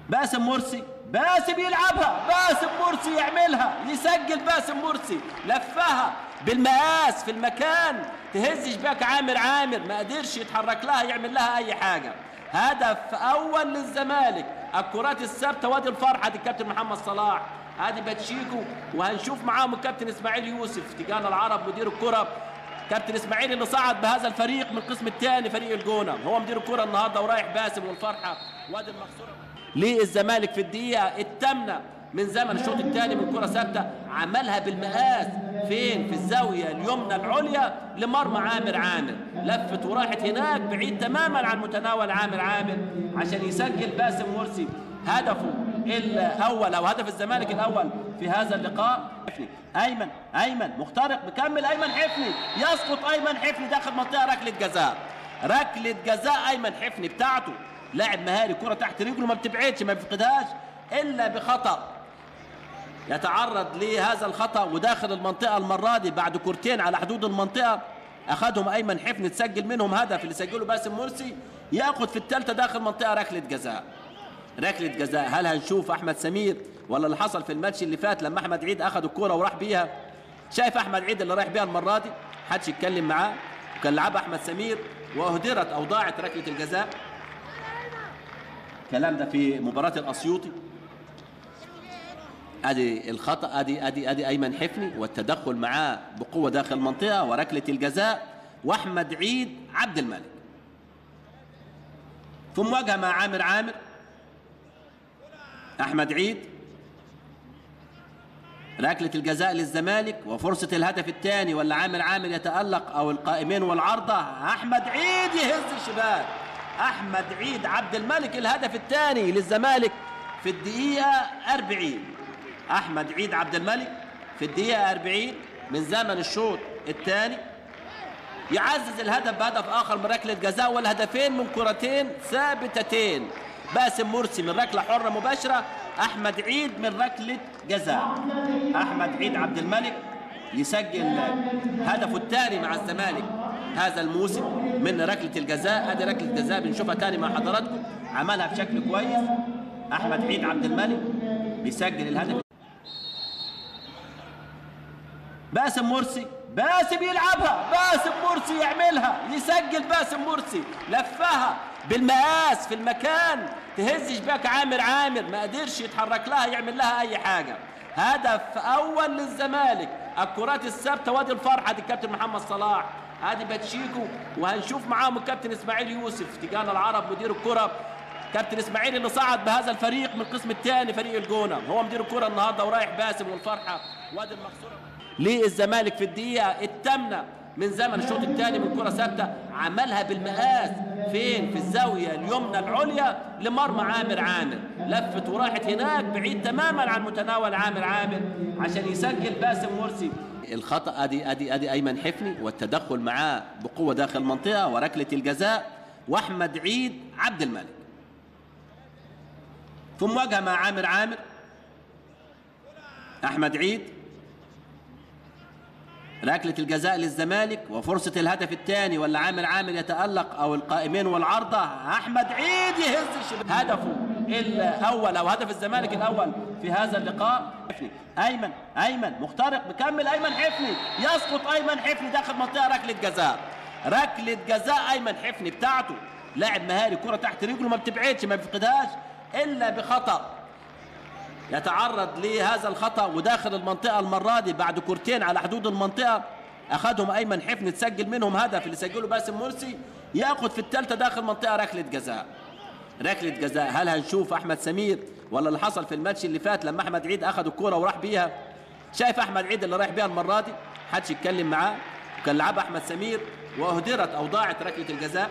باسم مرسي، باسم يلعبها، باسم مرسي يعملها، يسجل باسم مرسي، لفها بالمقاس في المكان، تهز شباك عامر، ما قدرش يتحرك لها يعمل لها اي حاجه. هدف اول للزمالك. الكرات الثابته وادي الفرحه دي الكابتن محمد صلاح، ادي باتشيكو، وهنشوف معاهم الكابتن اسماعيل يوسف تجانا العرب مدير الكره. كابتن اسماعيل اللي صعد بهذا الفريق من القسم الثاني فريق الجونه، هو مدير الكره النهارده ورايح باسم والفرحه وادي المقصوره. للزمالك في الدقيقه الثامنه من زمن الشوط الثاني من كره ثابته، عملها بالمقاس فين؟ في الزاويه اليمنى العليا لمرمى عامر، لفت وراحت هناك بعيد تماما عن متناول عامر عشان يسجل باسم مرسي هدفه الاول او هدف الزمالك الاول في هذا اللقاء. ايمن مخترق بكمل، ايمن حفني يسقط، ايمن حفني داخل منطقه ركله جزاء ايمن حفني بتاعته، لاعب مهاري، كره تحت رجله ما بتبعدش ما بيفقدهاش الا بخطا، يتعرض لهذا الخطا وداخل المنطقه المره دي بعد كورتين على حدود المنطقه اخذهم ايمن حفني، تسجل منهم هدف اللي سجله باسم مرسي، ياخذ في الثالثه داخل منطقه ركله جزاء. هل هنشوف احمد سمير ولا اللي حصل في الماتش اللي فات لما احمد عيد اخذ الكوره وراح بيها؟ شايف احمد عيد اللي رايح بيها المره دي محدش يتكلم معاه، وكان لعبها احمد سمير واهدرت او ضاعت ركله الجزاء. الكلام ده في مباراه الاسيوطي. ادي الخطا، ادي ايمن حفني والتدخل معاه بقوه داخل المنطقه وركله الجزاء، واحمد عيد عبد الملك في مواجهه مع عامر. احمد عيد، ركله الجزاء للزمالك وفرصه الهدف الثاني، ولا عامر يتالق او القائمين والعارضه. احمد عيد يهز الشباك، احمد عيد عبد الملك الهدف الثاني للزمالك في الدقيقه 40. احمد عيد عبد الملك في الدقيقه 40 من زمن الشوط الثاني يعزز الهدف بهدف اخر من ركله جزاء، والهدفين من كرتين ثابتتين، باسم مرسي من ركله حره مباشره، احمد عيد من ركله جزاء. احمد عيد عبد الملك يسجل هدفه الثاني مع الزمالك هذا الموسم من ركله الجزاء. ادي ركله الجزاء بنشوفها ثاني مع حضراتكم، عملها بشكل كويس احمد عيد عبد الملك بيسجل الهدف. باسم مرسي، باسم يلعبها، باسم مرسي يعملها، يسجل باسم مرسي، لفها بالمقاس في المكان، تهز شباك عامر ما قدرش يتحرك لها يعمل لها اي حاجه. هدف اول للزمالك. الكرات الثابته وادي الفرحه دي الكابتن محمد صلاح، ادي باتشيكو، وهنشوف معاهم الكابتن اسماعيل يوسف تجانا العرب مدير الكره. كابتن اسماعيل اللي صعد بهذا الفريق من القسم الثاني فريق الجونه، هو مدير الكره النهارده ورايح باسم والفرحه وادي المقصوره. للزمالك في الدقيقه الثامنه من زمن الشوط الثاني من كره ثابته، عملها بالمقاس فين؟ في الزاويه اليمنى العليا لمرمى عامر، لفت وراحت هناك بعيد تماما عن متناول عامر عشان يسجل باسم مرسي. الخطا، ادي ايمن حفني والتدخل معاه بقوه داخل المنطقه وركله الجزاء، واحمد عيد عبد الملك في مواجهه مع عامر. احمد عيد، ركله الجزاء للزمالك وفرصه الهدف الثاني، ولا عامر يتالق او القائمين والعارضه. احمد عيد يهز الشباك، هدفه الاول او هدف الزمالك الاول في هذا اللقاء. ايمن مخترق بكمل، ايمن حفني يسقط، ايمن حفني داخل منطقه ركله جزاء ايمن حفني بتاعته، لاعب مهاري، كره تحت رجله ما بتبعدش ما بيفقدهاش الا بخطا، يتعرض لهذا الخطا وداخل المنطقه المره دي بعد كورتين على حدود المنطقه اخذهم ايمن حفني، تسجل منهم هدف اللي سجله باسم مرسي، ياخذ في الثالثه داخل منطقه ركله جزاء. هل هنشوف احمد سمير ولا اللي حصل في الماتش اللي فات لما احمد عيد اخذ الكوره وراح بيها؟ شايف احمد عيد اللي رايح بيها المره دي محدش يتكلم معاه، وكان لعبها احمد سمير واهدرت او ضاعت ركله الجزاء.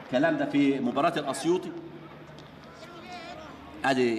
الكلام ده في مباراه الاسيوطي. ادي